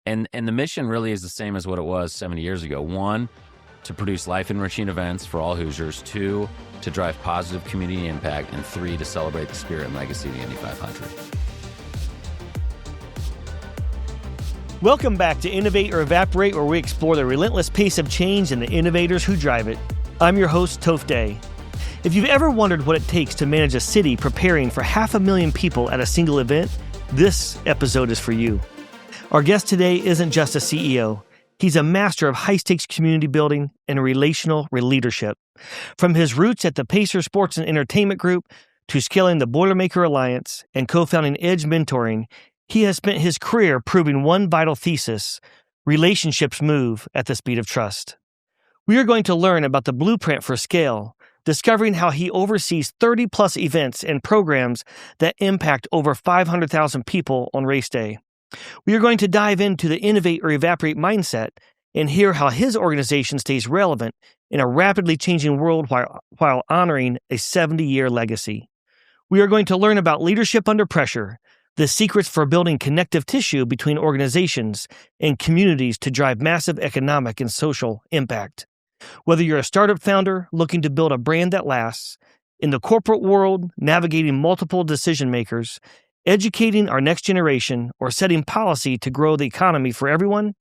And the mission really is the same as what it was 70 years ago. 1, to produce life-enriching events for all Hoosiers. 2, to drive positive community impact. And 3, to celebrate the spirit and legacy of the Indy 500. Welcome back to Innovate or Evaporate, where we explore the relentless pace of change and the innovators who drive it. I'm your host, Toph Day. If you've ever wondered what it takes to manage a city preparing for 500,000 people at a single event, this episode is for you. Our guest today isn't just a CEO. He's a master of high-stakes community building and relational leadership. From his roots at the Pacer Sports and Entertainment Group to scaling the Boilermaker Alliance and co-founding Edge Mentoring, he has spent his career proving one vital thesis: relationships move at the speed of trust. We are going to learn about the blueprint for scale, discovering how he oversees 30-plus events and programs that impact over 500,000 people on race day. We are going to dive into the Innovate or Evaporate mindset and hear how his organization stays relevant in a rapidly changing world while honoring a 70-year legacy. We are going to learn about leadership under pressure, the secrets for building connective tissue between organizations and communities to drive massive economic and social impact. Whether you're a startup founder looking to build a brand that lasts, in the corporate world, navigating multiple decision makers, educating our next generation, or setting policy to grow the economy for everyone,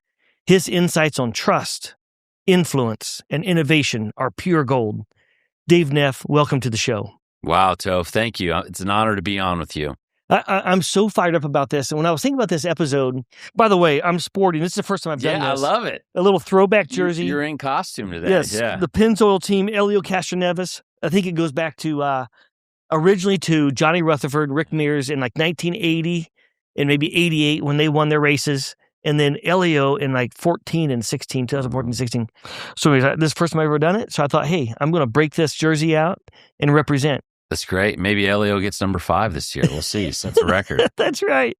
his insights on trust, influence, and innovation are pure gold. Dave Neff, welcome to the show. Wow, Toph, thank you. It's an honor to be on with you. I'm so fired up about this. And when I was thinking about this episode, by the way, I'm sporting. This is the first time I've done this. Yeah, I love it. A little throwback jersey. You're in costume today. Yes, yeah. The Pennzoil team, Elio Castroneves. I think it goes back to originally to Johnny Rutherford, Rick Mears in like 1980 and maybe 88 when they won their races. And then Elio in like 2014 and 16. So this is the first time I've ever done it. So I thought, hey, I'm going to break this jersey out and represent. That's great. Maybe Elio gets number 5 this year. We'll see. Sets a record. That's right.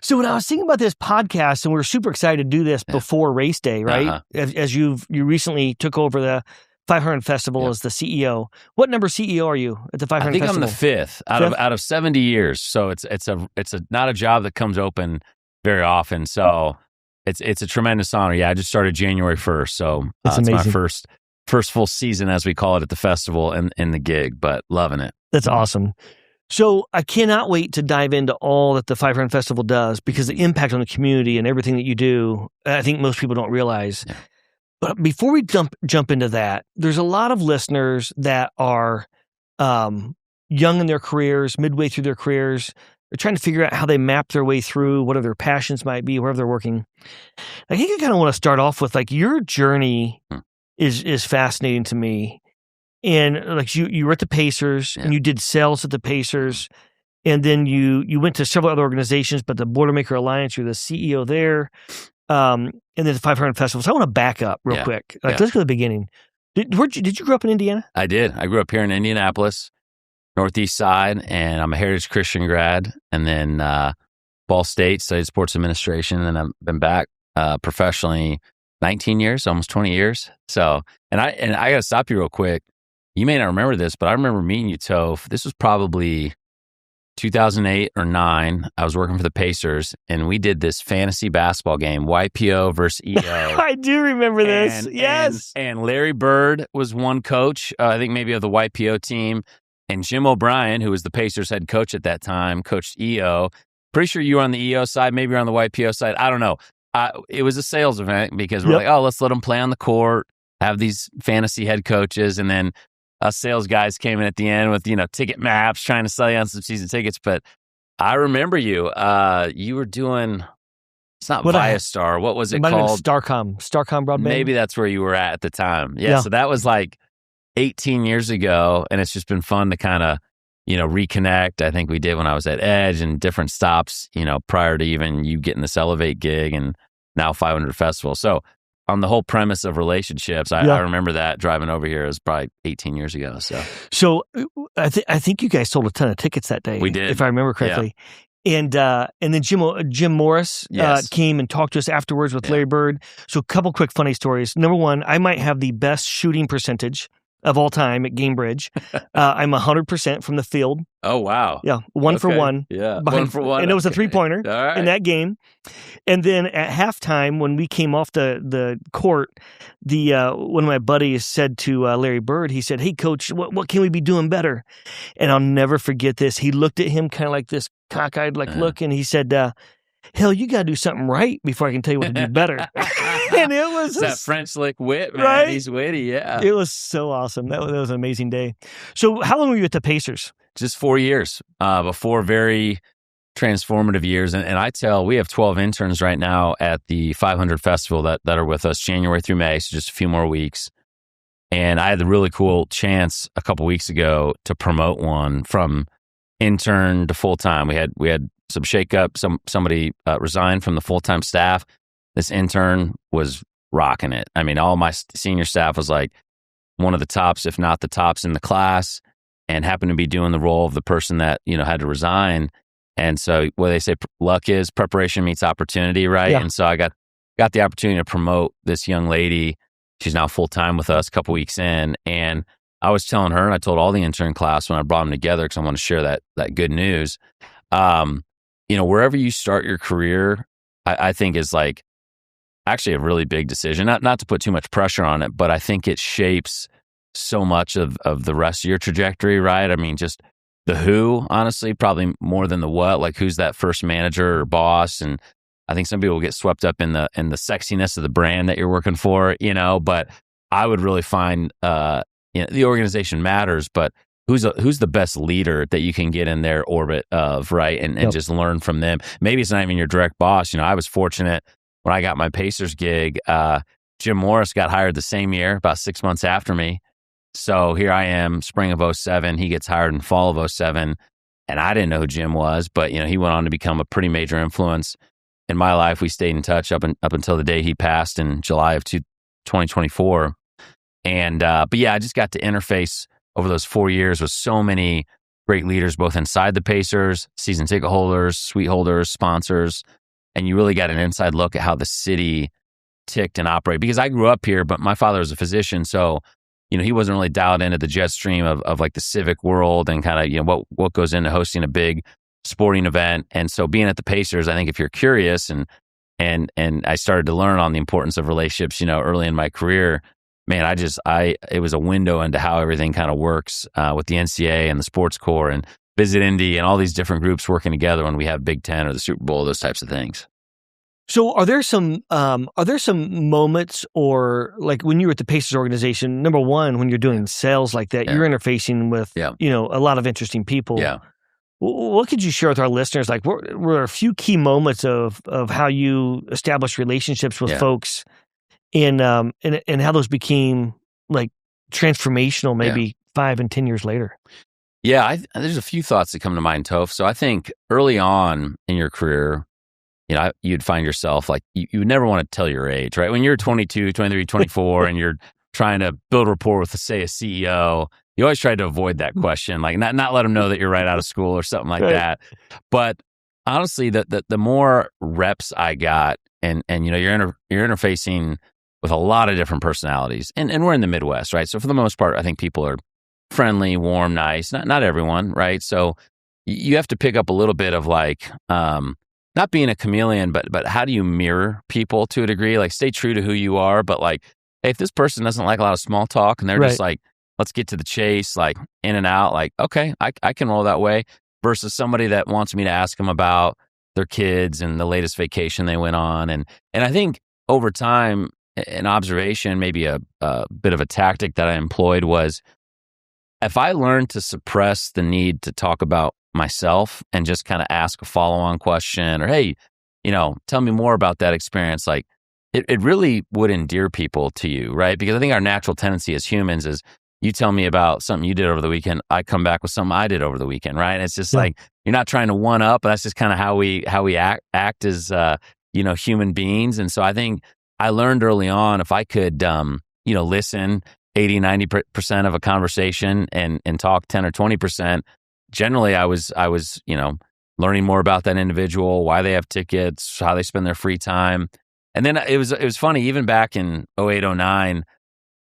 So when I was thinking about this podcast, and we were super excited to do this before race day, right? Uh-huh. As you recently took over the 500 Festival as the CEO. What number CEO are you at the 500 Festival? I think I'm the 5th out of 70 years. So it's not a job that comes open very often. So it's a tremendous honor. Yeah, I just started January 1st. So it's my first full season, as we call it, at the festival and the gig, but loving it. That's awesome. So I cannot wait to dive into all that the 500 Festival does, because the impact on the community and everything that you do, I think most people don't realize. Yeah. But before we jump into that, there's a lot of listeners that are young in their careers, midway through their careers. They're trying to figure out how they map their way through, what their passions might be, wherever they're working. I think I kind of want to start off with, like, your journey is fascinating to me. And like you were at the Pacers and you did sales at the Pacers, and then you went to several other organizations, but the Boilermaker Alliance, you're the CEO there, and then the 500 Festival. So I want to back up real quick. Let's go to the beginning. Did you grow up in Indiana? I did. I grew up here in Indianapolis, Northeast side, and I'm a Heritage Christian grad. And then Ball State, studied sports administration, and then I've been back professionally 19 years, almost 20 years. So, and I got to stop you real quick. You may not remember this, but I remember meeting you, Toph. This was probably 2008 or 9. I was working for the Pacers, and we did this fantasy basketball game, YPO versus EO. I do remember this. Yes. And Larry Bird was one coach, I think maybe of the YPO team, and Jim O'Brien, who was the Pacers head coach at that time, coached EO. Pretty sure you were on the EO side, maybe you're on the YPO side. I don't know. It was a sales event because we're like, oh, let's let them play on the court, have these fantasy head coaches, and then us sales guys came in at the end with, ticket maps, trying to sell you on some season tickets. But I remember you. You were doing, it's not Viastar. What was it called? Starcom Broadband. Maybe that's where you were at the time. Yeah. So that was like 18 years ago. And it's just been fun to kind of, reconnect. I think we did when I was at Edge and different stops, prior to even you getting this Elevate gig and now 500 Festival. So on the whole premise of relationships, I remember that driving over here. It was probably 18 years ago. So I think you guys sold a ton of tickets that day. We did, if I remember correctly. Yeah. And then Jim Morris came and talked to us afterwards with Larry Bird. So a couple quick funny stories. Number one, I might have the best shooting percentage of all time at Gamebridge. I'm 100% from the field. Oh, wow. Yeah, one for one. Yeah, behind, 1 for 1. And it was a three-pointer Right. in that game. And then at halftime, when we came off the court, one of my buddies said to Larry Bird, he said, "Hey, Coach, what can we be doing better?" And I'll never forget this. He looked at him kind of like this cockeyed look, and he said, "Hell, you got to do something right before I can tell you what to do better." And it was that French lick wit, man. Right? He's witty, yeah. It was so awesome. That was an amazing day. So how long were you at the Pacers? Just 4 years, before very transformative years. And I tell, we have 12 interns right now at the 500 Festival that are with us January through May, so just a few more weeks. And I had the really cool chance a couple weeks ago to promote one from intern to full-time. We had some shakeup. Somebody resigned from the full-time staff. This intern was rocking it. I mean, all my senior staff was like one of the tops, if not the tops in the class, and happened to be doing the role of the person that, had to resign. And so what they say, luck is preparation meets opportunity, right? Yeah. And so I got the opportunity to promote this young lady. She's now full-time with us a couple weeks in. And I was telling her, and I told all the intern class when I brought them together, because I want to share that good news. Wherever you start your career, I think is like actually a really big decision. Not to put too much pressure on it, but I think it shapes so much of the rest of your trajectory, right? I mean, just the who, honestly, probably more than the what. Like, who's that first manager or boss? And I think some people get swept up in the sexiness of the brand that you're working for, But I would really find the organization matters, but who's the best leader that you can get in their orbit of, right? And just learn from them. Maybe it's not even your direct boss. I was fortunate when I got my Pacers gig. Jim Morris got hired the same year, about 6 months after me. So here I am, spring of 2007. He gets hired in fall of 2007. And I didn't know who Jim was, but he went on to become a pretty major influence in my life. We stayed in touch up until the day he passed in July of 2024. And but yeah, I just got to interface over those 4 years with so many great leaders, both inside the Pacers, season ticket holders, suite holders, sponsors, and you really got an inside look at how the city ticked and operated. Because I grew up here, but my father was a physician, so he wasn't really dialed into the jet stream of like the civic world and kind of what goes into hosting a big sporting event. And so being at the Pacers, I think if you're curious and I started to learn on the importance of relationships, early in my career. Man, it was a window into how everything kind of works with the NCAA and the sports core and Visit Indy and all these different groups working together when we have Big Ten or the Super Bowl, those types of things. So are there some moments, or like when you were at the Pacers organization, number one, when you're doing sales like that, you're interfacing with, a lot of interesting people. Yeah. What could you share with our listeners? Like, were a few key moments of how you established relationships with folks and how those became like transformational maybe 5 and 10 years later? Yeah, there's a few thoughts that come to mind, Toph. So I think early on in your career, you'd find yourself like, you would never want to tell your age, right? When you're 22, 23, 24, and you're trying to build rapport with, say, a CEO, you always try to avoid that question, like not let them know that you're right out of school or something like that. But honestly, the more reps I got, and you're interfacing with a lot of different personalities, and we're in the Midwest, right? So for the most part, I think people are friendly, warm, nice. Not everyone, right? So you have to pick up a little bit of like, not being a chameleon, but how do you mirror people to a degree? Like, stay true to who you are, but like, hey, if this person doesn't like a lot of small talk and they're just like, let's get to the chase, like in and out, like, okay, I can roll that way, versus somebody that wants me to ask them about their kids and the latest vacation they went on. And I think over time, an observation, maybe a bit of a tactic that I employed was, if I learned to suppress the need to talk about myself and just kind of ask a follow-on question, or, hey, tell me more about that experience, like it really would endear people to you, right? Because I think our natural tendency as humans is, you tell me about something you did over the weekend, I come back with something I did over the weekend, right? And it's just like, you're not trying to one up, but that's just kind of how we act as human beings. And so I think I learned early on, if I could listen 80-90% of a conversation and talk 10 or 20%, generally I was learning more about that individual, why they have tickets, how they spend their free time. And then it was funny, even back in 08, 09,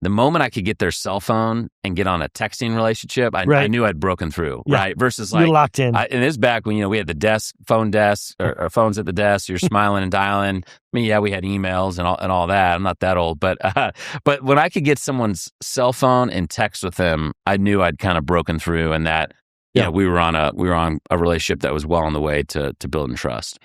the moment I could get their cell phone and get on a texting relationship, I knew I'd broken through, right? Versus like, you're locked in. And this back when, we had the phone desk or phones at the desk, you're smiling and dialing. I mean, yeah, we had emails and all that. I'm not that old, but when I could get someone's cell phone and text with them, I knew I'd kind of broken through, and that, we were on a relationship that was well on the way to building trust.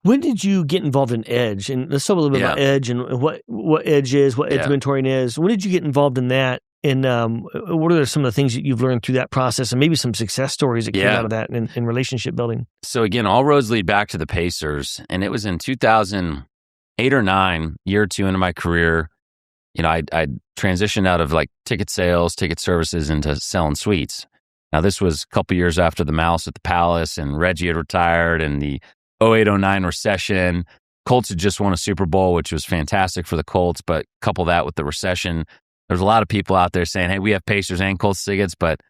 When did you get involved in Edge? And let's talk a little bit about Edge and what Edge is, what Edge mentoring is. When did you get involved in that? And what are some of the things that you've learned through that process, and maybe some success stories that came out of that in relationship building? So again, all roads lead back to the Pacers. And it was in 2008 or 9, year or two into my career. I transitioned out of like ticket sales, ticket services into selling suites. Now, this was a couple years after the Mouse at the Palace, and Reggie had retired, and the 08-09 recession. Colts had just won a Super Bowl, which was fantastic for the Colts, but couple that with the recession, there's a lot of people out there saying, hey, we have Pacers and Colts tickets, but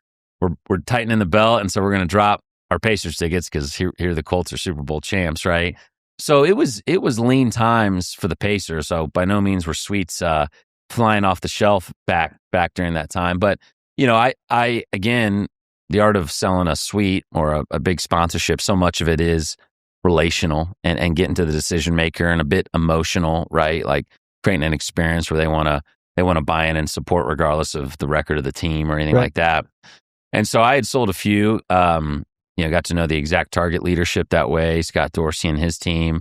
we're tightening the belt, and so we're going to drop our Pacers tickets because here the Colts are Super Bowl champs, right? So it was lean times for the Pacers. So by no means were suites flying off the shelf back during that time. But I again, the art of selling a suite or a big sponsorship, so much of it is relational and getting to the decision maker, and a bit emotional, right? Like creating an experience where they want to buy in and support regardless of the record of the team or anything like that. And so I had sold a few, got to know the Exact Target leadership that way, Scott Dorsey and his team,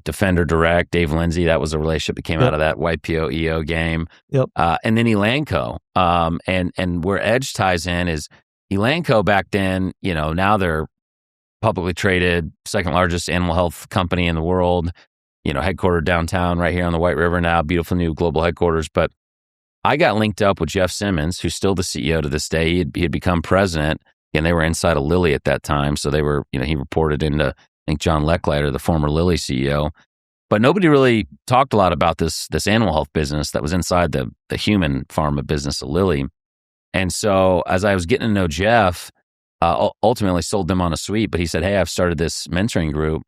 Defender Direct, Dave Lindsay. That was a relationship that came out of that YPO EO game. And then Elanco. And where Edge ties in is Elanco back then, now they're publicly traded, second largest animal health company in the world, headquartered downtown right here on the White River now, beautiful new global headquarters. But I got linked up with Jeff Simmons, who's still the CEO to this day. He had become president, and they were inside of Lilly at that time. So they were, he reported into, I think, John Lechleiter, the former Lilly CEO. But nobody really talked a lot about this animal health business that was inside the human pharma business of Lilly. And so as I was getting to know Jeff, ultimately sold them on a suite, but he said, hey, I've started this mentoring group.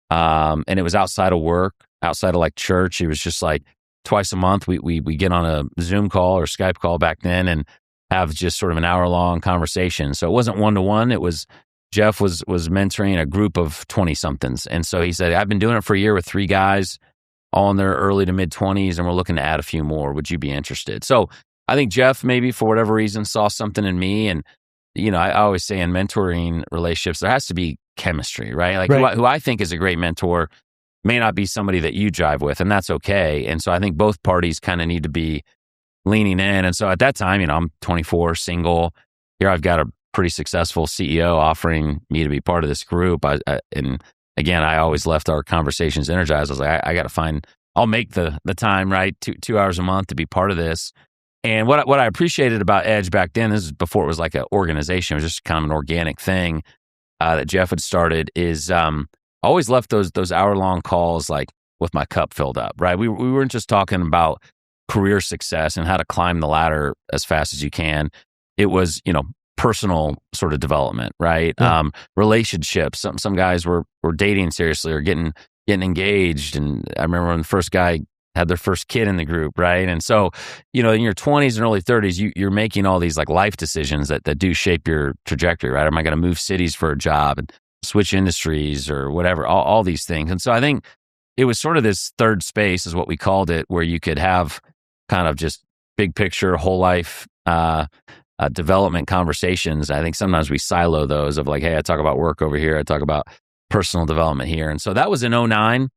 And it was outside of work, outside of like church. It was just like twice a month, we get on a Zoom call or Skype call back then and have just sort of an hour-long conversation. So it wasn't one-to-one. It was Jeff was mentoring a group of 20-somethings. And so he said, I've been doing it for a year with 3 guys, all in their early to mid-20s, and we're looking to add a few more. Would you be interested? So I think Jeff, maybe for whatever reason, saw something in me. And, I always say in mentoring relationships, there has to be chemistry, right? Like who I think is a great mentor may not be somebody that you jive with, and that's okay. And so I think both parties kind of need to be leaning in. And so at that time, I'm 24, single. Here I've got a pretty successful CEO offering me to be part of this group. And again, I always left our conversations energized. I was like, I got to I'll make the time, right? 2 hours a month to be part of this. And what I appreciated about Edge back then, this is before it was like an organization, it was just kind of an organic thing that Jeff had started, is always left those hour-long calls like with my cup filled up, right? We weren't just talking about career success and how to climb the ladder as fast as you can. It was, personal sort of development, right? Relationships. Some guys were dating seriously or getting engaged. And I remember when the first guy had their first kid in the group, right? And so, in your 20s and early 30s, you're making all these like life decisions that do shape your trajectory, right? Am I going to move cities for a job and switch industries or whatever, all these things. And so I think it was sort of this third space is what we called it, where you could have kind of just big picture, whole life development conversations. I think sometimes we silo those of like, hey, I talk about work over here, I talk about personal development here. And so that was in 2009.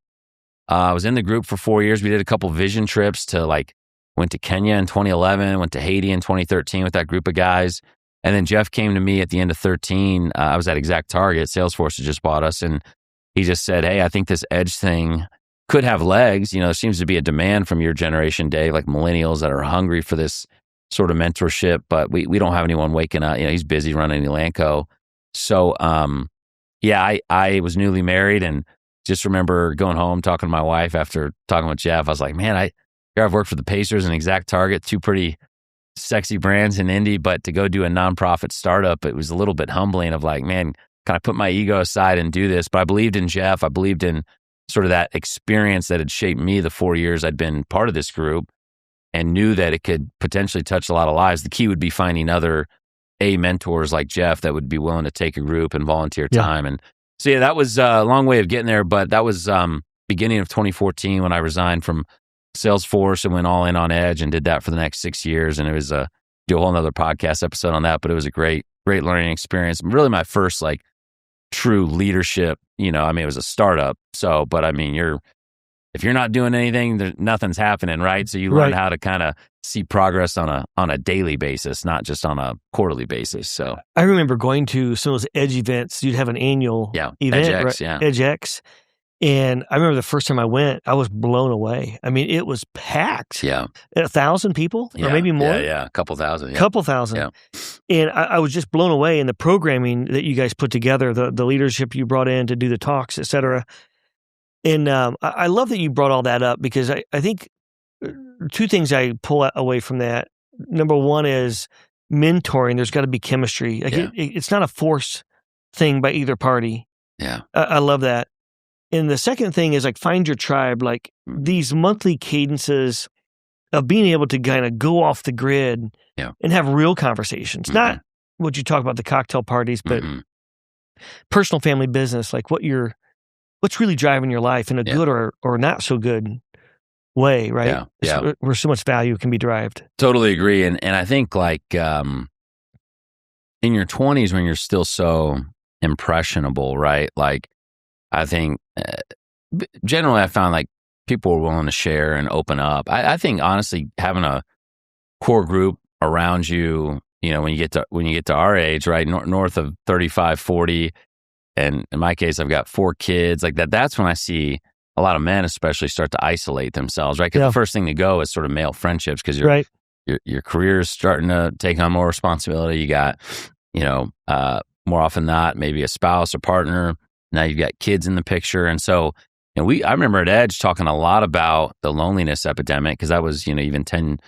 I was in the group for 4 years. We did a couple vision trips went to Kenya in 2011, went to Haiti in 2013 with that group of guys. And then Jeff came to me at the end of 2013. I was at Exact Target. Salesforce had just bought us. And he just said, hey, I think this Edge thing could have legs. There seems to be a demand from your generation, Dave, like millennials that are hungry for this sort of mentorship, but we don't have anyone waking up. He's busy running Elanco. So, I was newly married and just remember going home, talking to my wife after talking with Jeff. I was like, man, I've worked for the Pacers and Exact Target, 2 pretty sexy brands in Indy, but to go do a nonprofit startup, it was a little bit humbling of like, man, can I put my ego aside and do this? But I believed in Jeff. I believed in sort of that experience that had shaped me the 4 years I'd been part of this group. and knew that it could potentially touch a lot of lives. The key would be finding other mentors like Jeff that would be willing to take a group and volunteer time. And so, that was a long way of getting there, but that was beginning of 2014 when I resigned from Salesforce and went all in on Edge and did that for the next 6 years. And it was do a whole nother podcast episode on that, but it was a great learning experience. Really my first like true leadership, it was a startup. So, but if you're not doing anything, nothing's happening, right? So you learn how to kind of see progress on a daily basis, not just on a quarterly basis. So I remember going to some of those Edge events. You'd have an annual event, EdgeX, right? EdgeX. And I remember the first time I went, I was blown away. I mean, it was packed. Yeah. 1,000 people or maybe more. Yeah. A couple thousand. Yeah. Couple thousand. Yeah. And I was just blown away in the programming that you guys put together, the leadership you brought in to do the talks, et cetera. And I love that you brought all that up because I think two things I pull away from that. Number one is mentoring. There's got to be chemistry. Like it's not a forced thing by either party. Yeah. I love that. And the second thing is like find your tribe, like these monthly cadences of being able to kind of go off the grid and have real conversations, not what you talk about the cocktail parties, but personal family business, like what's really driving your life in a good or not so good way, right? Yeah. Where so much value can be derived. Totally agree. And I think like in your 20s when you're still so impressionable, right? Like I think generally I found like people were willing to share and open up. I think honestly having a core group around you, when you get to our age, right, north of 35, 40, and in my case I've got 4 kids, like that's when I see a lot of men especially start to isolate themselves, right? Because the first thing to go is sort of male friendships because your career is starting to take on more responsibility. You got, more often than not, maybe a spouse or partner. Now you've got kids in the picture. And so, I remember at Edge talking a lot about the loneliness epidemic because that was, even 10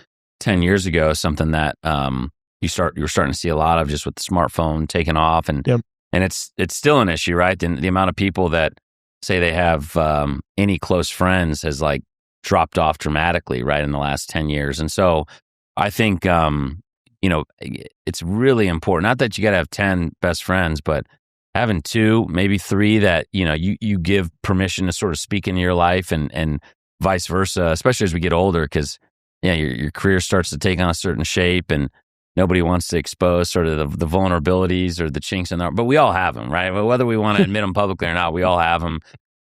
years ago, something that you were starting to see a lot of just with the smartphone taking off. And it's still an issue, right? The amount of people that say they have any close friends has like dropped off dramatically, right, in the last 10 years. And so I think, it's really important, not that you got to have 10 best friends, but having 2, maybe 3 that, you give permission to sort of speak into your life and vice versa, especially as we get older, because, your career starts to take on a certain shape and nobody wants to expose sort of the vulnerabilities or the chinks in the armor, but we all have them, right? Whether we want to admit them publicly or not, we all have them.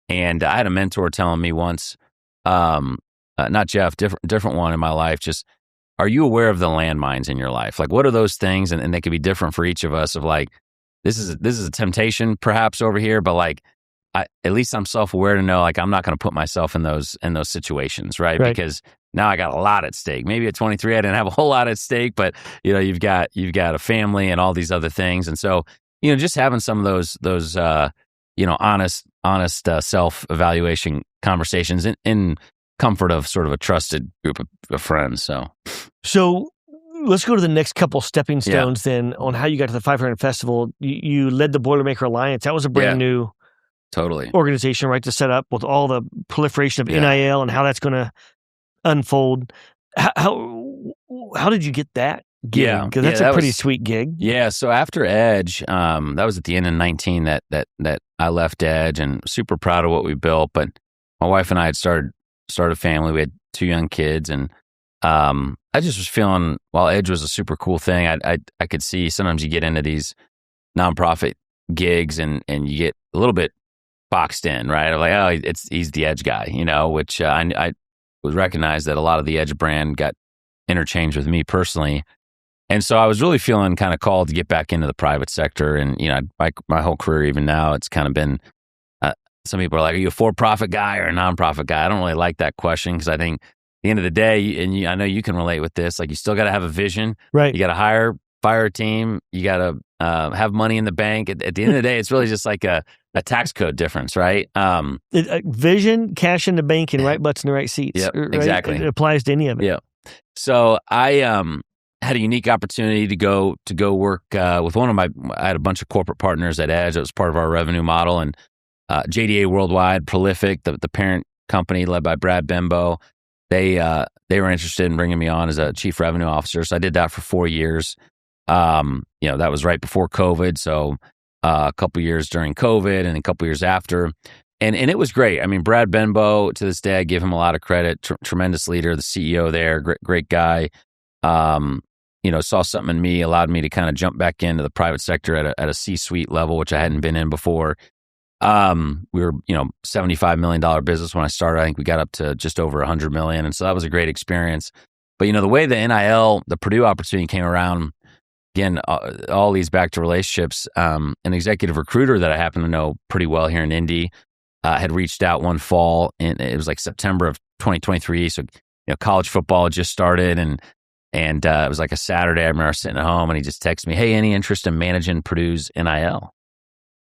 And I had a mentor telling me once, not Jeff, different one in my life, just, are you aware of the landmines in your life? Like, what are those things? And they could be different for each of us of like, this is a temptation perhaps over here, but like, at least I'm self-aware to know, like, I'm not going to put myself in those situations, right? Because now I got a lot at stake. Maybe at 23, I didn't have a whole lot at stake, but you've got a family and all these other things. And so, just having some of those honest self-evaluation conversations in comfort of sort of a trusted group of friends. So let's go to the next couple stepping stones then on how you got to the 500 Festival. You led the Boilermaker Alliance. That was a brand new organization, right, to set up with all the proliferation of NIL and how that's going to unfold. How did you get that gig? Because that's a pretty sweet gig. Yeah. So after Edge, that was at the end of 19 that I left Edge, and super proud of what we built. But my wife and I had started a family. We had 2 young kids, and I just was feeling, while Edge was a super cool thing, I could see sometimes you get into these nonprofit gigs and you get a little bit boxed in, right? Like, oh, he's the Edge guy, which I was recognized that a lot of the Edge brand got interchanged with me personally. And so I was really feeling kind of called to get back into the private sector. And, my whole career, even now, it's kind of been, some people are like, are you a for-profit guy or a nonprofit guy? I don't really like that question because I think at the end of the day, and I know you can relate with this, like you still got to have a vision. Right. You got to fire a team. You got to have money in the bank. At the end of the day, it's really just like a tax code difference, right? Vision, cash in the bank, and right butts in the right seats. Yep, right? exactly. It applies to any of it. Yeah. So I had a unique opportunity to go work with I had a bunch of corporate partners at Edge. It was part of our revenue model, and JDA Worldwide, Prolific, the parent company led by Brad Bembo. they were interested in bringing me on as a chief revenue officer. So I did that for 4 years. That was right before COVID. So a couple years during COVID and a couple years after. And it was great. I mean, Brad Benbow, to this day, I give him a lot of credit. Tremendous leader, the CEO there, great guy. Saw something in me, allowed me to kind of jump back into the private sector at a C-suite level, which I hadn't been in before. We were, $75 million business when I started. I think we got up to just over $100 million. And so that was a great experience. But, the way the NIL, the Purdue opportunity came around, again, all leads back to relationships. An executive recruiter that I happen to know pretty well here in Indy had reached out one fall, and it was like September of 2023. So, college football had just started, and it was like a Saturday. I remember sitting at home, and he just texted me, "Hey, any interest in managing Purdue's NIL?"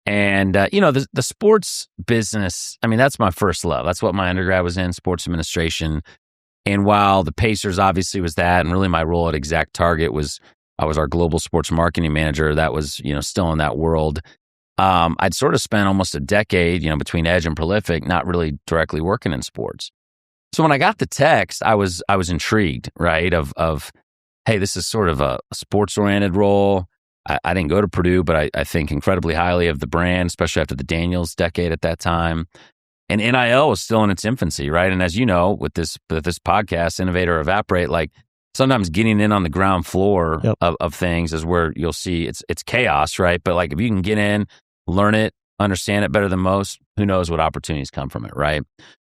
And, the sports business, I mean, that's my first love. That's what my undergrad was in, sports administration. And while the Pacers obviously was that, and really my role at Exact Target I was our global sports marketing manager. That was, still in that world. I'd sort of spent almost a decade, between Edge and Prolific, not really directly working in sports. So when I got the text, I was intrigued, right? Of hey, this is sort of a sports-oriented role. I didn't go to Purdue, but I think incredibly highly of the brand, especially after the Daniels decade at that time. And NIL was still in its infancy, right? And as you know, with this podcast, Innovate or Evaporate, like sometimes getting in on the ground floor of things is where you'll see it's chaos, right? But like if you can get in, learn it, understand it better than most, who knows what opportunities come from it, right?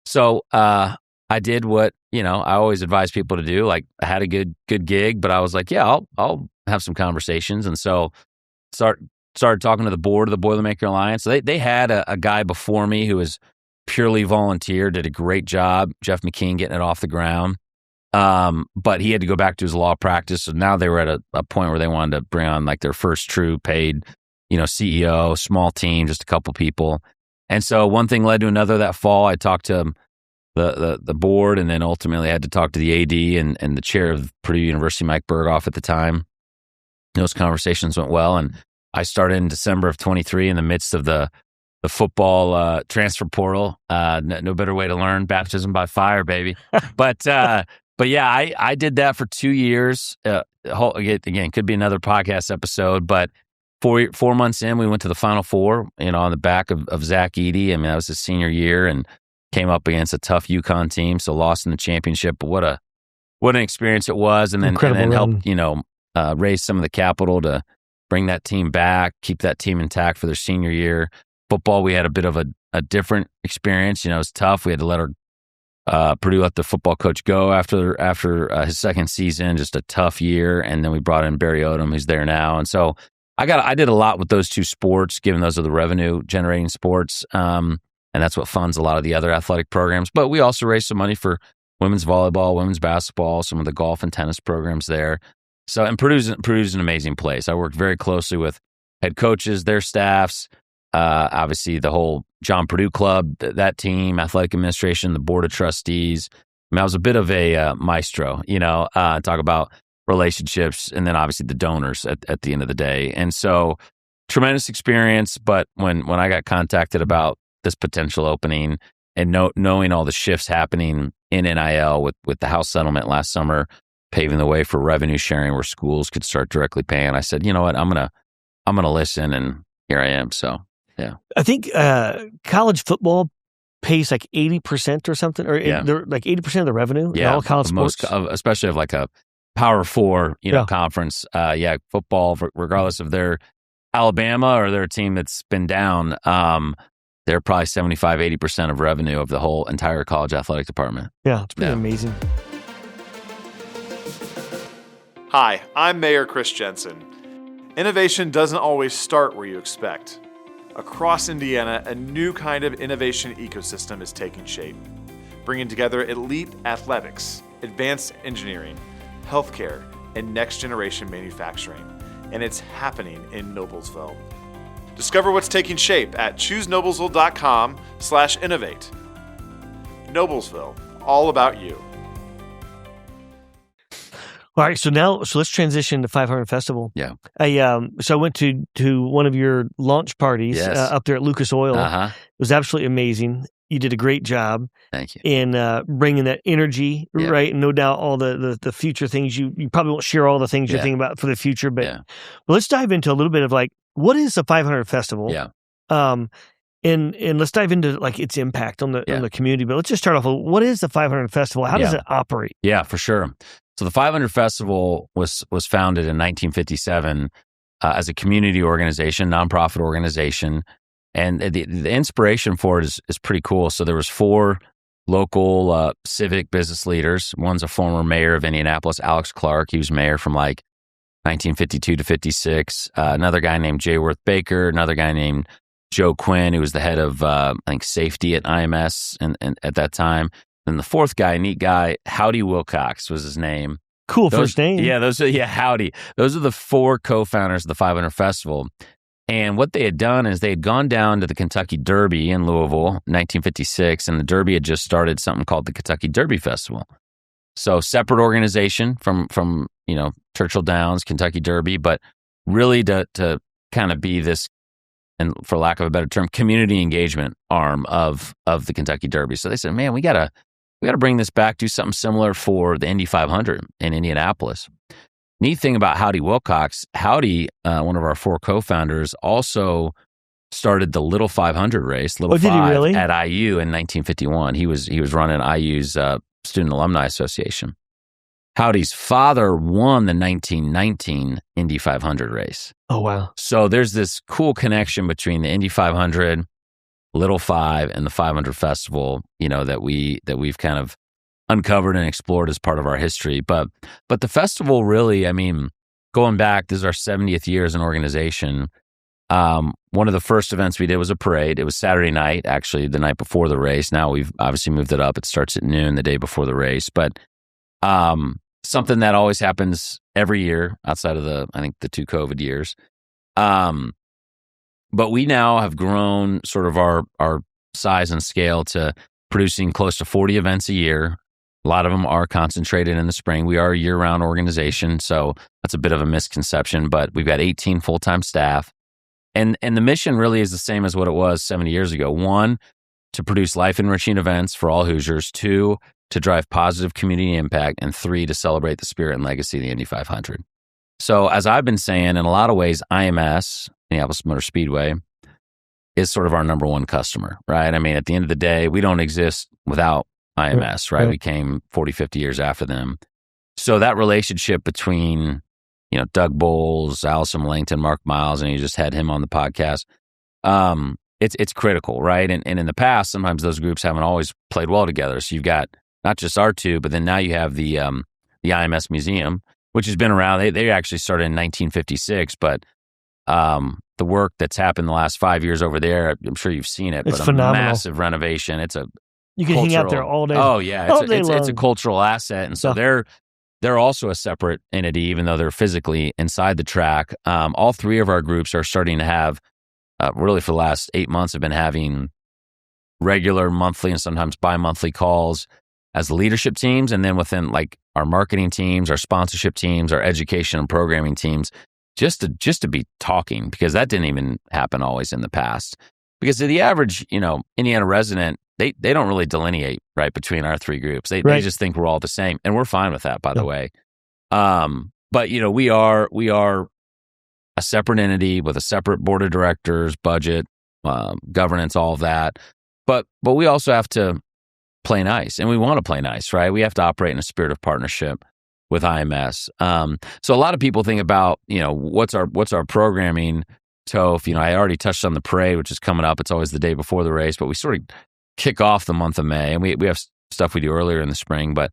So I did what I always advise people to do. Like I had a good gig, but I was like, yeah, I'll have some conversations, and so started talking to the board of the Boilermaker Alliance. So they had a guy before me who was purely volunteer, did a great job, Jeff McKean, getting it off the ground. But he had to go back to his law practice. So now they were at a point where they wanted to bring on like their first true paid, CEO, small team, just a couple people. And so one thing led to another. That fall, I talked to the board, and then ultimately I had to talk to the AD and the chair of Purdue University, Mike Berghoff, at the time. Those conversations went well, and I started in December of 23 in the midst of the football transfer portal. No better way to learn, baptism by fire, baby. But yeah, I did that for 2 years. Again, could be another podcast episode, but 4 months in, we went to the Final Four, on the back of Zach Edey. I mean, that was his senior year, and came up against a tough UConn team, so lost in the championship. But what an experience it was, and then helped raise some of the capital to bring that team back, keep that team intact for their senior year. Football, we had a bit of a different experience. It was tough. We had to let Purdue let the football coach go after his second season. Just a tough year, and then we brought in Barry Odom, who's there now. And so I did a lot with those two sports, given those are the revenue generating sports. And that's what funds a lot of the other athletic programs. But we also raised some money for women's volleyball, women's basketball, some of the golf and tennis programs there. So, and Purdue's an amazing place. I worked very closely with head coaches, their staffs, obviously the whole John Purdue Club, that team, athletic administration, the board of trustees. I mean, I was a bit of a maestro, talk about relationships, and then obviously the donors at the end of the day. And so tremendous experience. But when I got contacted about this potential opening and knowing all the shifts happening in NIL with the House settlement last summer, paving the way for revenue sharing where schools could start directly paying, I said, you know what, I'm gonna listen, and here I am. So yeah, I think college football pays like 80% or something, or they're like 80% of the revenue. Yeah, all college sports, especially of like a Power Four, conference. Football, regardless of their Alabama or their team that's been down, they're probably 75-80% of revenue of the whole entire college athletic department. Yeah, it's pretty amazing. Hi, I'm Mayor Chris Jensen. Innovation doesn't always start where you expect. Across Indiana, a new kind of innovation ecosystem is taking shape, bringing together elite athletics, advanced engineering, healthcare, and next-generation manufacturing. And it's happening in Noblesville. Discover what's taking shape at choosenoblesville.com/innovate. Noblesville, all about you. All right, so let's transition to 500 Festival. Yeah. I went to one of your launch parties up there at Lucas Oil. Uh-huh. It was absolutely amazing. you did a great job. Thank you. In bringing that energy, Yeah. right? And no doubt all the future things, you probably won't share all the things you're Yeah. thinking about for the future, but Yeah. let's dive into a little bit of like, what is the 500 Festival? Yeah. And let's dive into like its impact on the community. But let's just start off with, what is the 500 Festival? How does it operate? Yeah, for sure. So the 500 Festival was founded in 1957 as a community organization, nonprofit organization. And the inspiration for it is pretty cool. So there was 4 local civic business leaders. One's a former mayor of Indianapolis, Alex Clark. He was mayor from like 1952 to 56. Another guy named J. Worth Baker. Another guy named Joe Quinn, who was the head of, I think, safety at IMS and at that time. And the 4th guy, neat guy, Howdy Wilcox was his name. Cool first name. Yeah, Howdy. Those are the 4 co-founders of the 500 Festival. And what they had done is they had gone down to the Kentucky Derby in Louisville in 1956, and the Derby had just started something called the Kentucky Derby Festival. So separate organization from Churchill Downs, Kentucky Derby, but really to kind of be this, and for lack of a better term, community engagement arm of the Kentucky Derby. So they said, man, we gotta bring this back, do something similar for the Indy 500 in Indianapolis. Neat thing about Howdy Wilcox, Howdy, one of our 4 co-founders, also started the Little 500 race, did he really? at IU in 1951. He was running IU's Student Alumni Association. Howdy's father won the 1919 Indy 500 race. Oh, wow. So there's this cool connection between the Indy 500, Little 5, and the 500 Festival, that we've kind of uncovered and explored as part of our history. But the festival really, I mean, going back, this is our 70th year as an organization. One of the first events we did was a parade. It was Saturday night, actually, the night before the race. Now we've obviously moved it up. It starts at noon the day before the race. But something that always happens every year outside of the 2 COVID years. But we now have grown sort of our size and scale to producing close to 40 events a year. A lot of them are concentrated in the spring. We are a year-round organization, so that's a bit of a misconception, but we've got 18 full-time staff. And the mission really is the same as what it was 70 years ago. 1, to produce life-enriching events for all Hoosiers. 2, to drive positive community impact. And 3, to celebrate the spirit and legacy of the Indy 500. So as I've been saying, in a lot of ways, IMS, Indianapolis Motor Speedway, is sort of our number 1 customer, right? I mean, at the end of the day, we don't exist without IMS, right? We came 40, 50 years after them. So that relationship between, Doug Bowles, Allison Langton, Mark Miles, and you just had him on the podcast, it's critical, right? And in the past, sometimes those groups haven't always played well together. So you've got not just our 2, but then now you have the IMS Museum, which has been around. They actually started in 1956, but the work that's happened the last 5 years over there, I'm sure you've seen it, it's but phenomenal. A massive renovation. You can hang out there all day. Oh yeah, it's a cultural asset, and so Yeah. they're also a separate entity, even though they're physically inside the track. All 3 of our groups are starting to have, really for the last 8 months, have been having regular monthly and sometimes bi-monthly calls as the leadership teams, and then within like our marketing teams, our sponsorship teams, our education and programming teams, just to be talking, because that didn't even happen always in the past. Because to the average, Indiana resident, they don't really delineate right between our 3 groups. They just think we're all the same, and we're fine with that, by the way. But we are a separate entity with a separate board of directors, budget, governance, all of that. But we also have to play nice, and we want to play nice, right? We have to operate in a spirit of partnership with IMS. So a lot of people think about, what's our programming, Toph. I already touched on the parade, which is coming up. It's always the day before the race, but we sort of kick off the month of May, and we have stuff we do earlier in the spring. But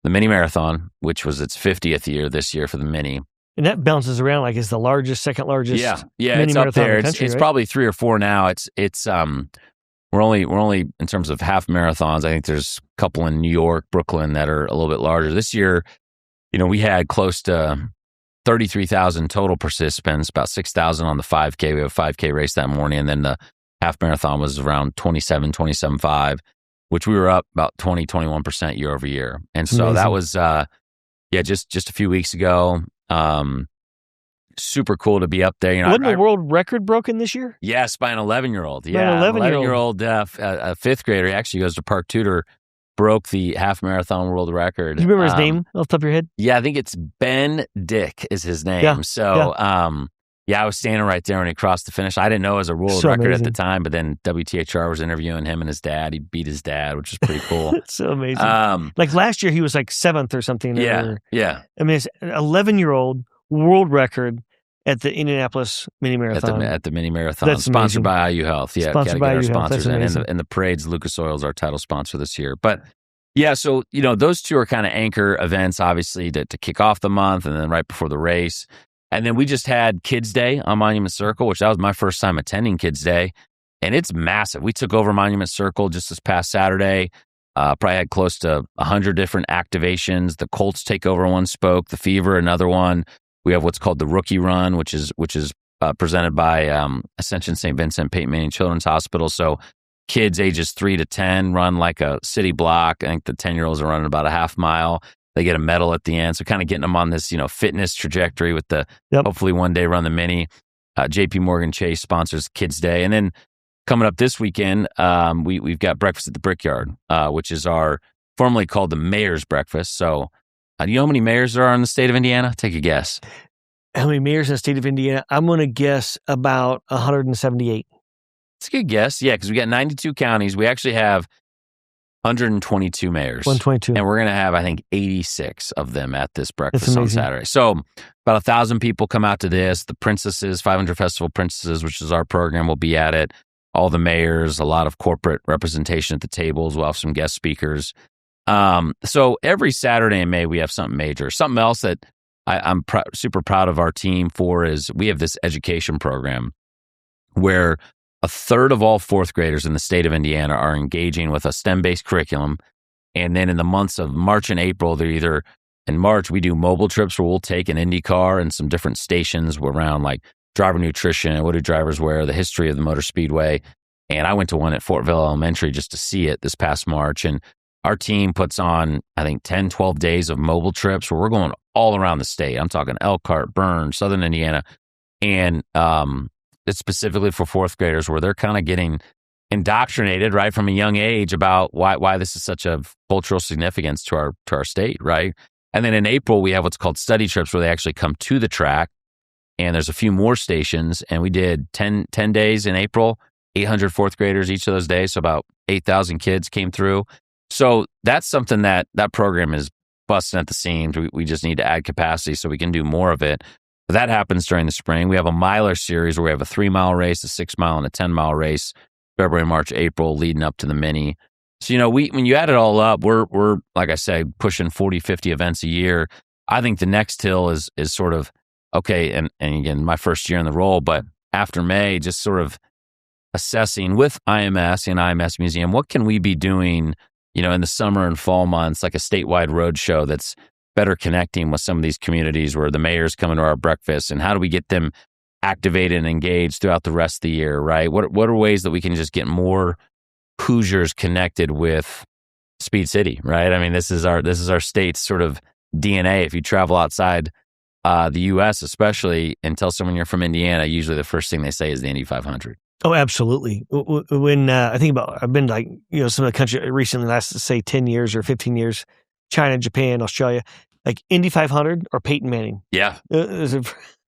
the Mini Marathon, which was its 50th year this year for the Mini, and that bounces around like it's the largest, second largest. Yeah, mini it's marathon up there. in the country, It's right? probably 3 or 4 now. It's we're only in terms of half marathons. I think there's a couple in New York, Brooklyn that are a little bit larger. This year, we had close to 33,000 total participants, about 6,000 on the 5K. We have a 5K race that morning, and then the half marathon was around 27.5, which we were up about 21% year over year. And so Amazing. that was, just a few weeks ago. super cool to be up there. Wasn't the world record broken this year? Yes, by an 11-year-old. By an 11-year-old a fifth grader. He actually goes to Park Tudor, broke the half marathon world record. Do you remember his name off the top of your head? Yeah, I think it's Ben Dick is his name. Yeah, so, I was standing right there when he crossed the finish. I didn't know it was a world record at the time, but then WTHR was interviewing him and his dad. He beat his dad, which is pretty cool. It's so amazing. Like last year, he was like 7th or something. Yeah. I mean, it's an 11-year-old world record at the Indianapolis Mini Marathon. At the Mini Marathon. That's sponsored amazing. by IU Health. Yeah, Sponsored by IU Health. That's amazing. And the parade's Lucas Oil is our title sponsor this year. But yeah, so, those two are kind of anchor events, obviously, to kick off the month and then right before the race. And then we just had Kids Day on Monument Circle, which that was my first time attending Kids Day. And it's massive. We took over Monument Circle just this past Saturday. Probably had close to 100 different activations. The Colts take over one spoke, the Fever another one. We have what's called the Rookie Run, which is presented by Ascension St. Vincent Peyton Manning Children's Hospital. So kids ages 3 to 10 run like a city block. I think the 10-year-olds are running about a half mile. They get a medal at the end. So kind of getting them on this, fitness trajectory with the hopefully one day run the Mini. JP Morgan Chase sponsors Kids Day. And then coming up this weekend, we've got Breakfast at the Brickyard, which is our formerly called the Mayor's Breakfast. So do you know how many mayors there are in the state of Indiana? Take a guess. How many mayors in the state of Indiana? I'm going to guess about 178. It's a good guess. Yeah, because we got 92 counties. We actually have 122 mayors. 122. And we're going to have, I think, 86 of them at this breakfast on Saturday. So about 1,000 people come out to this. The Princesses, 500 Festival Princesses, which is our program, will be at it. All the mayors, a lot of corporate representation at the tables. We'll have some guest speakers. So every Saturday in May, we have something major. Something else that I'm super proud of our team for is we have this education program where a third of all fourth graders in the state of Indiana are engaging with a STEM-based curriculum. And then in the months of March and April, they're either in March, we do mobile trips where we'll take an Indy car and some different stations around like driver nutrition, what do drivers wear, the history of the motor speedway. And I went to one at Fortville Elementary just to see it this past March. And our team puts on, I think, 10, 12 days of mobile trips where we're going all around the state. I'm talking Elkhart, Burns, Southern Indiana. And it's specifically for fourth graders where they're kind of getting indoctrinated right from a young age about why this is such a cultural significance to our state, right? And then in April, we have what's called study trips where they actually come to the track. And there's a few more stations. And we did 10 days in April, 800 fourth graders each of those days. So about 8,000 kids came through. So that's something that program is busting at the seams. We just need to add capacity so we can do more of it. But that happens during the spring. We have a miler series where we have a 3-mile race, a 6-mile, and a 10-mile race, February, March, April, leading up to the Mini. So, when you add it all up, we're like I said, pushing 40, 50 events a year. I think the next hill is sort of, okay, and again, my first year in the role, but after May, just sort of assessing with IMS and IMS Museum, what can we be doing, in the summer and fall months, like a statewide road show that's better connecting with some of these communities where the mayor's coming to our breakfast, and how do we get them activated and engaged throughout the rest of the year, right? What are ways that we can just get more Hoosiers connected with Speed City, right? I mean, this is our state's sort of DNA. If you travel outside the U.S. especially and tell someone you're from Indiana, usually the first thing they say is the Indy 500. Oh, absolutely. When I think about, I've been like, some of the country recently, last, say 10 years or 15 years, China, Japan, Australia, like Indy 500 or Peyton Manning. Yeah. That's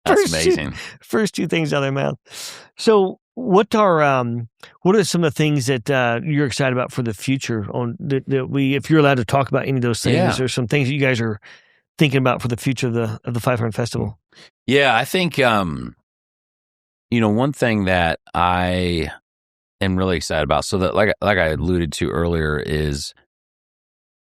amazing. First two things out of their mouth. So what are some of the things that you're excited about for the future if you're allowed to talk about any of those things, or some things that you guys are thinking about for the future of the 500 Festival? Yeah, I think, one thing that I am really excited about, so that like I alluded to earlier, is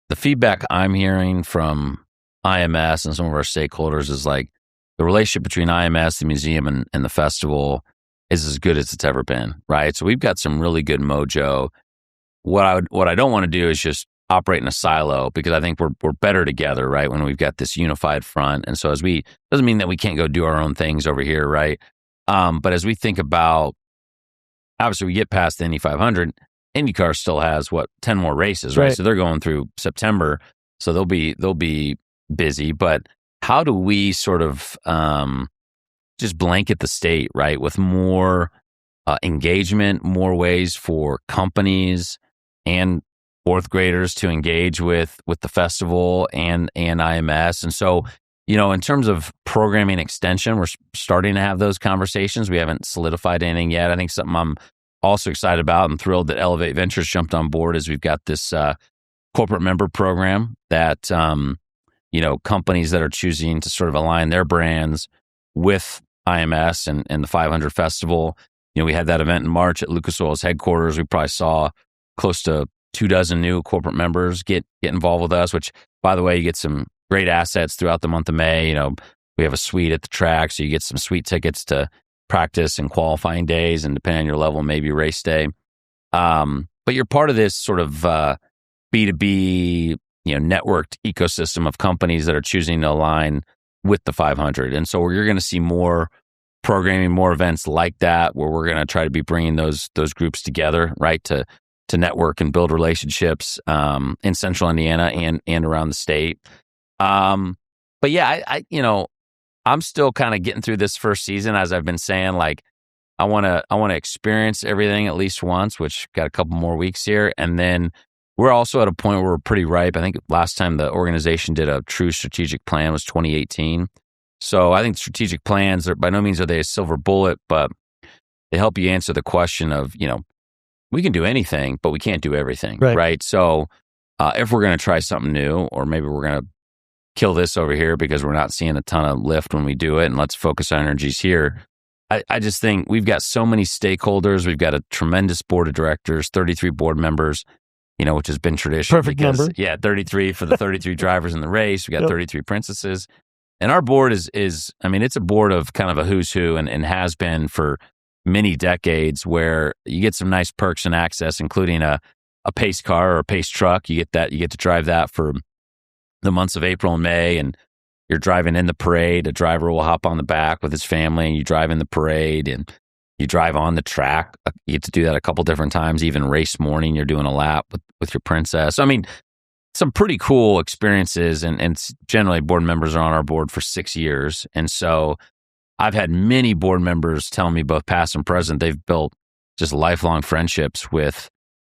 the feedback I'm hearing from IMS and some of our stakeholders is like the relationship between IMS, the museum, and the festival is as good as it's ever been, right? So we've got some really good mojo. What I don't want to do is just operate in a silo, because I think we're better together, right? When we've got this unified front. And so doesn't mean that we can't go do our own things over here, right? But as we think about, obviously we get past the Indy 500, IndyCar still has 10 more races, right? So they're going through September, so they'll be busy. But how do we sort of just blanket the state, right, with more engagement, more ways for companies and fourth graders to engage with the festival and IMS. And so, in terms of programming extension, we're starting to have those conversations. We haven't solidified anything yet. I think something I'm also excited about and thrilled that Elevate Ventures jumped on board is we've got this corporate member program that, companies that are choosing to sort of align their brands with IMS and the 500 Festival. We had that event in March at Lucas Oil's headquarters. We probably saw close to 24 new corporate members get involved with us, which, by the way, you get some great assets throughout the month of May. We have a suite at the track, so you get some sweet tickets to practice and qualifying days, and depending on your level, maybe race day. But you're part of this sort of B2B, networked ecosystem of companies that are choosing to align with the 500. And so you're going to see more programming, more events like that, where we're going to try to be bringing those groups together, right, to network and build relationships in Central Indiana and around the state. But yeah, I'm still kind of getting through this first season, as I've been saying. Like, I want to experience everything at least once, which got a couple more weeks here, and then we're also at a point where we're pretty ripe. I think last time the organization did a true strategic plan was 2018. So I think strategic plans, by no means are they a silver bullet, but they help you answer the question of, we can do anything, but we can't do everything, right? So if we're going to try something new, or maybe we're going to kill this over here because we're not seeing a ton of lift when we do it, and let's focus our energies here. I just think we've got so many stakeholders. We've got a tremendous board of directors, 33 board members, which has been tradition. Perfect number. Yeah, 33 for the 33 drivers in the race. We got 33 princesses. And our board is it's a board of kind of a who's who and has been for many decades, where you get some nice perks and access, including a pace car or a pace truck. You get to drive that for the months of April and May, and you're driving in the parade. A driver will hop on the back with his family, and you drive in the parade, and you drive on the track. You get to do that a couple different times. Even race morning, you're doing a lap with your princess. Some pretty cool experiences, and generally board members are on our board for 6 years. And so I've had many board members tell me, both past and present, they've built just lifelong friendships with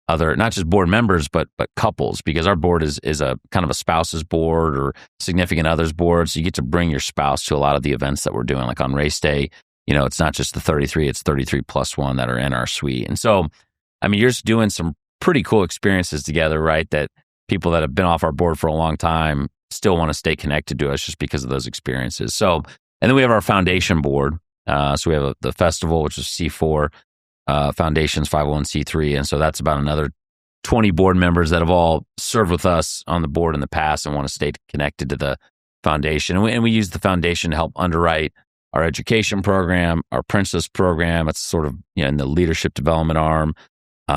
other, not just board members, but couples, because our board is a kind of a spouse's board or significant others board. So you get to bring your spouse to a lot of the events that we're doing, like on race day. It's not just the 33, it's 33 plus one that are in our suite. And so, you're just doing some pretty cool experiences together, right? That people that have been off our board for a long time still want to stay connected to us just because of those experiences. So, and then we have our foundation board. So we have the festival, which is C4, foundation's 501c3. And so that's about another 20 board members that have all served with us on the board in the past and want to stay connected to the foundation. And we use the foundation to help underwrite our education program, our Princess program. It's sort of, in the leadership development arm.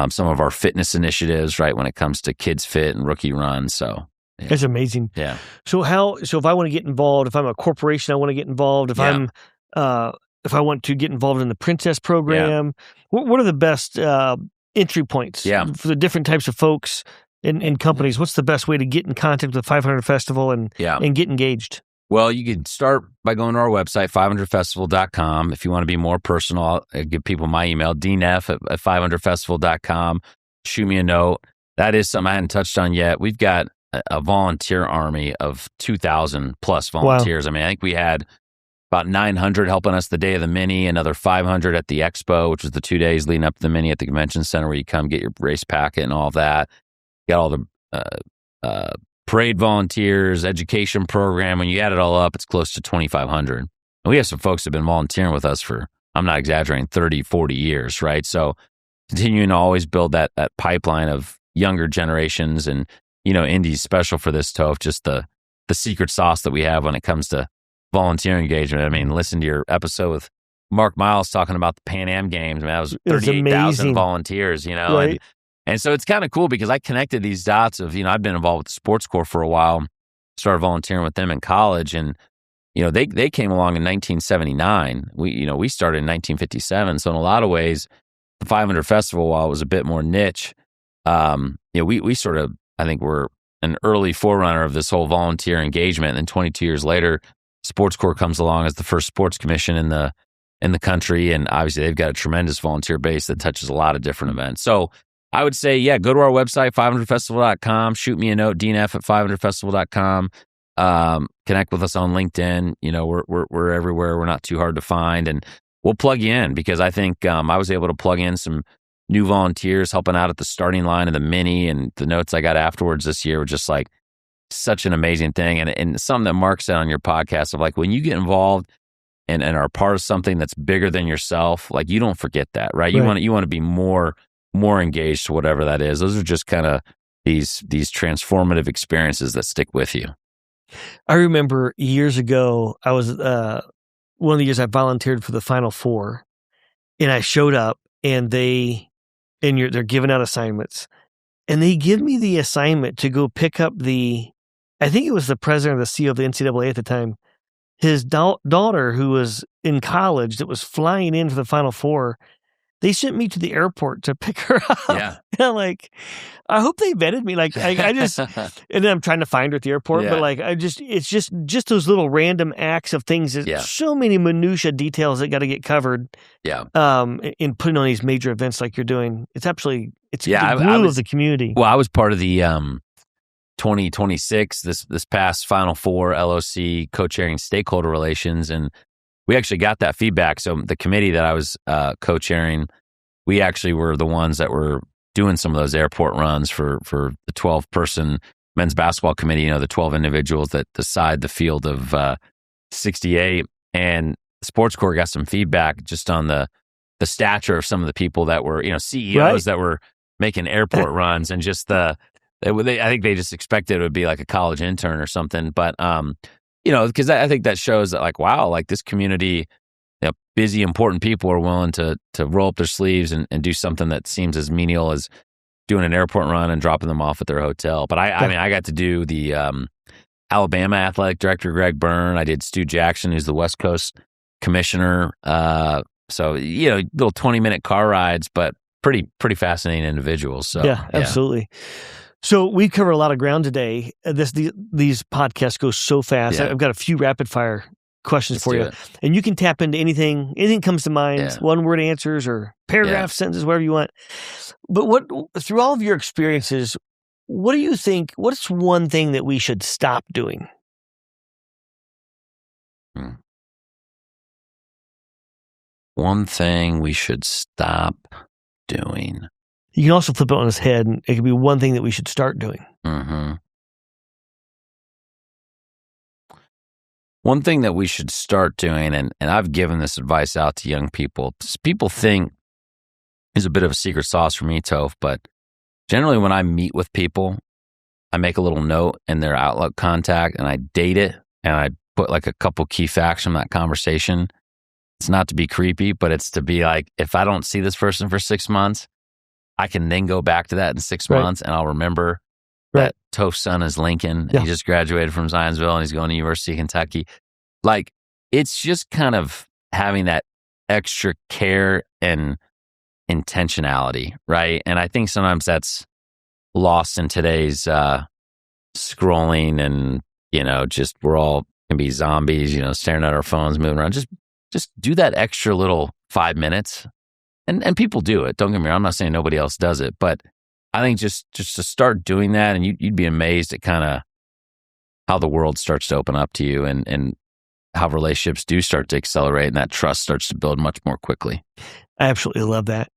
Some of our fitness initiatives, right, when it comes to Kids Fit and Rookie Run. So yeah. That's amazing. Yeah. So if I want to get involved, if I'm a corporation, I want to get involved. If if I want to get involved in the Princess program, what are the best entry points for the different types of folks and companies? What's the best way to get in contact with the 500 Festival and get engaged? Well, you can start by going to our website, 500festival.com. If you want to be more personal, I'll give people my email, dneff at 500festival.com. Shoot me a note. That is something I hadn't touched on yet. We've got a volunteer army of 2,000 plus volunteers. Wow. I think we had about 900 helping us the day of the Mini, another 500 at the Expo, which was the 2 days leading up to the Mini at the convention center, where you come get your race packet and all of that. Got all the parade volunteers, education program. When you add it all up, it's close to 2,500. And we have some folks that have been volunteering with us for, I'm not exaggerating, 30, 40 years, right? So continuing to always build that pipeline of younger generations. And, Indy's special for this, Toph, just the secret sauce that we have when it comes to volunteer engagement. Listen to your episode with Mark Miles talking about the Pan Am Games. That was 38,000 volunteers, Right. And so it's kind of cool because I connected these dots of, I've been involved with the Sports Corps for a while, started volunteering with them in college, and, they came along in 1979. We started in 1957. So in a lot of ways, the 500 Festival, while it was a bit more niche, we sort of, I think we're an early forerunner of this whole volunteer engagement. And then 22 years later, Sports Corps comes along as the first sports commission in the country, and obviously they've got a tremendous volunteer base that touches a lot of different events. So I would say, go to our website, 500festival.com, shoot me a note, dneff@500festival.com. Connect with us on LinkedIn. We're everywhere. We're not too hard to find, and we'll plug you in, because I think I was able to plug in some new volunteers helping out at the starting line of the Mini, and the notes I got afterwards this year were just like such an amazing thing. And something that Mark said on your podcast of like, when you get involved and are part of something that's bigger than yourself, like, you don't forget that, right? You want to be more engaged to whatever that is. Those are just kind of these transformative experiences that stick with you. I remember years ago, I was one of the years I volunteered for the Final Four, and I showed up, and they're giving out assignments, and they give me the assignment to go pick up I think it was the president of the CEO of the NCAA at the time, his daughter, who was in college, that was flying in for the Final Four. They sent me to the airport to pick her up. Yeah. And I'm like, I hope they vetted me. Like, I just, and then I'm trying to find her at the airport. Yeah. But like, it's just those little random acts of things. So many minutia details that got to get covered. Yeah. In putting on these major events like you're doing. It's the I glue was of the community. Well, I was part of the 2026, this past Final Four LOC co-chairing stakeholder relations, and we actually got that feedback. So the committee that I was co-chairing, we actually were the ones that were doing some of those airport runs for the 12-person men's basketball committee, the 12 individuals that decide the field of 68. And Sports Corps got some feedback just on the stature of some of the people that were, CEOs that were making airport runs, and just I think they just expected it would be like a college intern or something. But, because I think that shows that, like, wow, like this community, busy, important people are willing to roll up their sleeves and do something that seems as menial as doing an airport run and dropping them off at their hotel. But I mean, I got to do the Alabama athletic director, Greg Byrne. I did Stu Jackson, who's the West Coast commissioner. So, little 20-minute car rides, but pretty fascinating individuals. So yeah, absolutely. So we cover a lot of ground today. These podcasts go so fast. Yeah. I've got a few rapid fire questions for you, and you can tap into anything comes to mind, one word answers or paragraph sentences, whatever you want. But through all of your experiences, what do you think, what's one thing that we should stop doing? One thing we should stop doing. You can also flip it on its head, and it could be one thing that we should start doing. Mm-hmm. One thing that we should start doing, and I've given this advice out to young people. People think is a bit of a secret sauce for me, Toph, but generally when I meet with people, I make a little note in their Outlook contact, and I date it, and I put like a couple key facts from that conversation. It's not to be creepy, but it's to be like, if I don't see this person for 6 months, I can then go back to that in 6 months, and I'll remember that Toph's son is Lincoln. He just graduated from Zionsville, and he's going to University of Kentucky. Like, it's just kind of having that extra care and intentionality, right? And I think sometimes that's lost in today's scrolling, and just we're all can be zombies, staring at our phones, moving around. Just do that extra little 5 minutes. And people do it. Don't get me wrong. I'm not saying nobody else does it, but I think just to start doing that, and you'd be amazed at kind of how the world starts to open up to you, and how relationships do start to accelerate, and that trust starts to build much more quickly. I absolutely love that.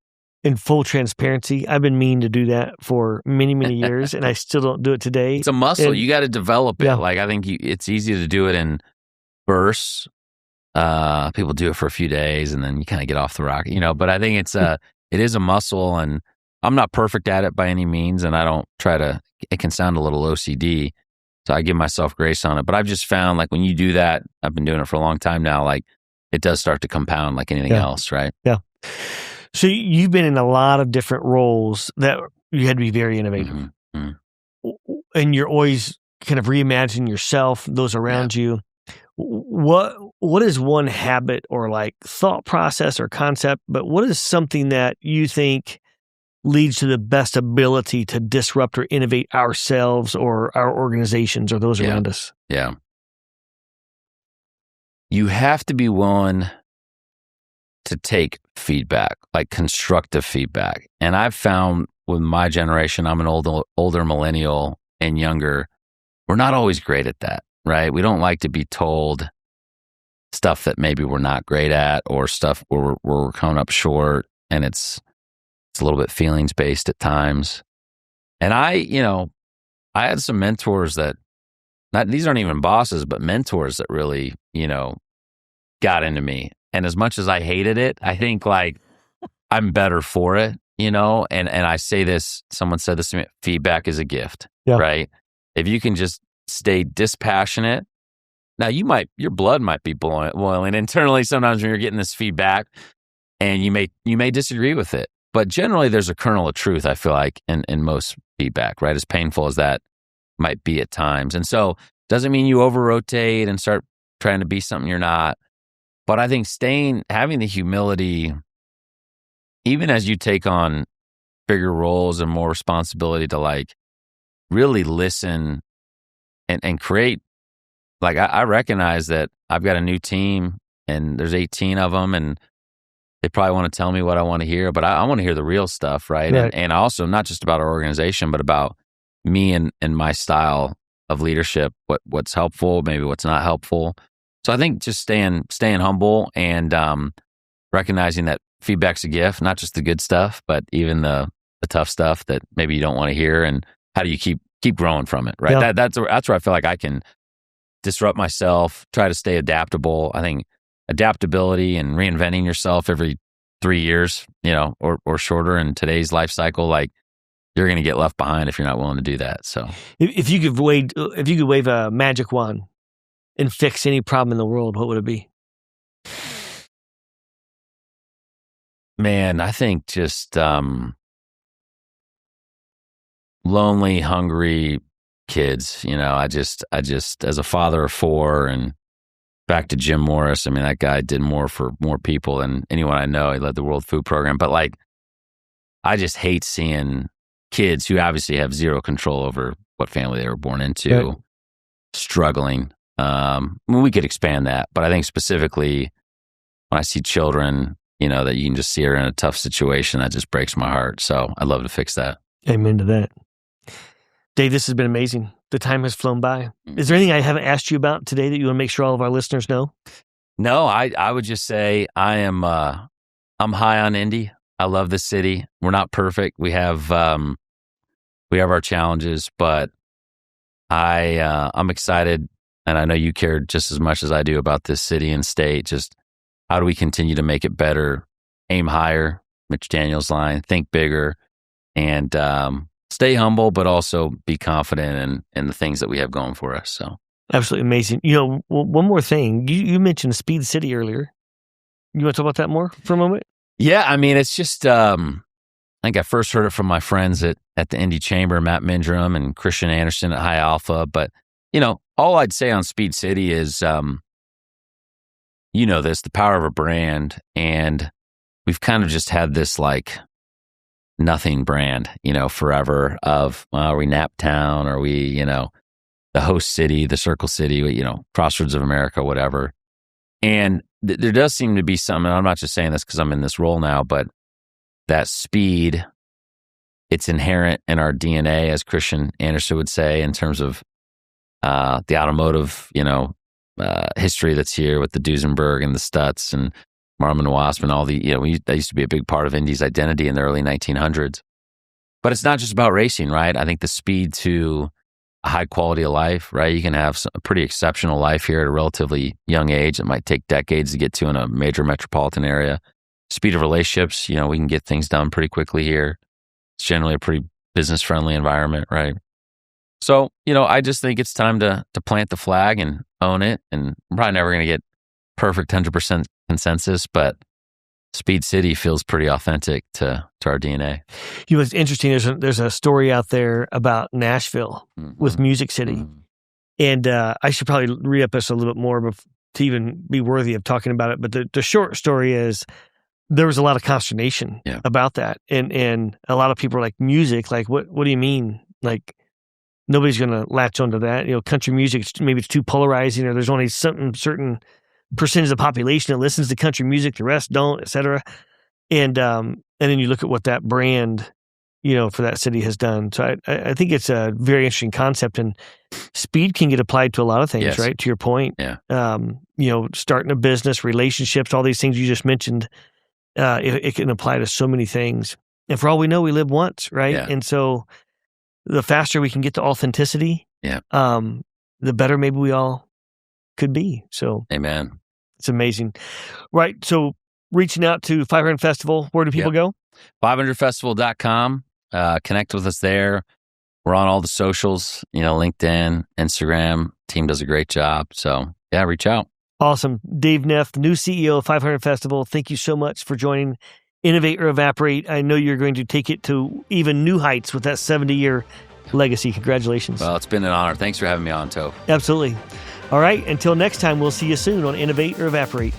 In full transparency, I've been meaning to do that for many, many years, and I still don't do it today. It's a muscle. You got to develop it. Like, I think it's easy to do it in bursts. People do it for a few days, and then you kind of get off the rock, but I think it is a muscle, and I'm not perfect at it by any means. And I don't try to, it can sound a little OCD. So I give myself grace on it, but I've just found, like, when you do that, I've been doing it for a long time now, like, it does start to compound like anything else. Right. Yeah. So you've been in a lot of different roles that you had to be very innovative, and you're always kind of reimagining yourself, those around you. What is one habit or like thought process or concept, but what is something that you think leads to the best ability to disrupt or innovate ourselves or our organizations or those around us? Yeah. you have to be willing to take feedback, like constructive feedback. And I've found with my generation, I'm an older millennial and younger, we're not always great at that, right? We don't like to be told stuff that maybe we're not great at, or stuff where we're coming up short, and it's a little bit feelings based at times. And I had some mentors that, these aren't even bosses, but mentors that really, got into me. And as much as I hated it, I think like I'm better for it, and I say this, someone said this to me, feedback is a gift, right? If you can just stay dispassionate. Now your blood might be boiling internally sometimes when you're getting this feedback, and you may disagree with it, but generally there's a kernel of truth, I feel like, in most feedback, right? As painful as that might be at times. And so doesn't mean you over-rotate and start trying to be something you're not. But I think having the humility, even as you take on bigger roles and more responsibility, to like really listen and create. Like I recognize that I've got a new team and there's 18 of them, and they probably want to tell me what I want to hear, but I want to hear the real stuff, right? And also not just about our organization, but about me and my style of leadership, what's helpful, maybe what's not helpful. So I think just staying humble and recognizing that feedback's a gift, not just the good stuff, but even the tough stuff that maybe you don't want to hear, and how do you keep growing from it, right? That's where I feel like I can disrupt myself, try to stay adaptable. I think adaptability and reinventing yourself every 3 years, or shorter in today's life cycle, like you're going to get left behind if you're not willing to do that. So if you could wave a magic wand and fix any problem in the world, what would it be? Man, I think just lonely, hungry kids. I just as a father of 4, and back to Jim Morris, I mean, that guy did more for more people than anyone I know. He led the World Food Program. But like, I just hate seeing kids who obviously have zero control over what family they were born into, struggling. We could expand that, but I think specifically when I see children, that you can just see are in a tough situation, that just breaks my heart. So I'd love to fix that. Amen to that. Dave, this has been amazing. The time has flown by. Is there anything I haven't asked you about today that you want to make sure all of our listeners know? No, I would just say I'm high on Indy. I love the city. We're not perfect. We have our challenges, but I'm excited, and I know you care just as much as I do about this city and state. Just how do we continue to make it better? Aim higher, Mitch Daniels' line, think bigger, and stay humble, but also be confident in the things that we have going for us. So absolutely amazing. One more thing. You mentioned Speed City earlier. You want to talk about that more for a moment? Yeah, I mean, it's just I think I first heard it from my friends at the Indy Chamber, Matt Mindrum and Christian Anderson at High Alpha. But all I'd say on Speed City is, the power of a brand, and we've kind of just had this like nothing brand, forever of, are we Naptown? Are we, the host city, the Circle City, Crossroads of America, whatever. And there does seem to be something, and I'm not just saying this because I'm in this role now, but that speed, it's inherent in our DNA, as Christian Anderson would say, in terms of the automotive, history that's here with the Duesenberg and the Stutz and Marlin Wasp and all the, that used to be a big part of Indy's identity in the early 1900s. But it's not just about racing, right? I think the speed to a high quality of life, right? You can have a pretty exceptional life here at a relatively young age. It might take decades to get to in a major metropolitan area. Speed of relationships, we can get things done pretty quickly here. It's generally a pretty business-friendly environment, right? So, I just think it's time to plant the flag and own it. And I'm probably never going to get perfect 100% consensus, but Speed City feels pretty authentic to our DNA. It's interesting. There's a story out there about Nashville with Music City. And I should probably read up this a little bit more to even be worthy of talking about it. But the short story is there was a lot of consternation about that. And a lot of people are like, music, like, what do you mean? Like, nobody's going to latch onto that. Country music, maybe it's too polarizing, or there's only something certain percentage of the population that listens to country music, the rest don't, et cetera. And then you look at what that brand, for that city has done. So I think it's a very interesting concept, and speed can get applied to a lot of things, Yes. right? To your point. Yeah. Starting a business, relationships, all these things you just mentioned, it can apply to so many things. And for all we know, we live once, right? Yeah. And so the faster we can get to authenticity, the better maybe we all could be. So Amen. it's amazing. Right. So reaching out to 500 Festival, where do people go? 500festival.com. Connect with us there. We're on all the socials, LinkedIn, Instagram. Team does a great job. So reach out. Awesome. Dave Neff, the new CEO of 500 Festival. Thank you so much for joining Innovate or Evaporate. I know you're going to take it to even new heights with that 70-year legacy. Congratulations. Well, it's been an honor. Thanks for having me on, Toph. Absolutely. All right. Until next time, we'll see you soon on Innovate or Evaporate.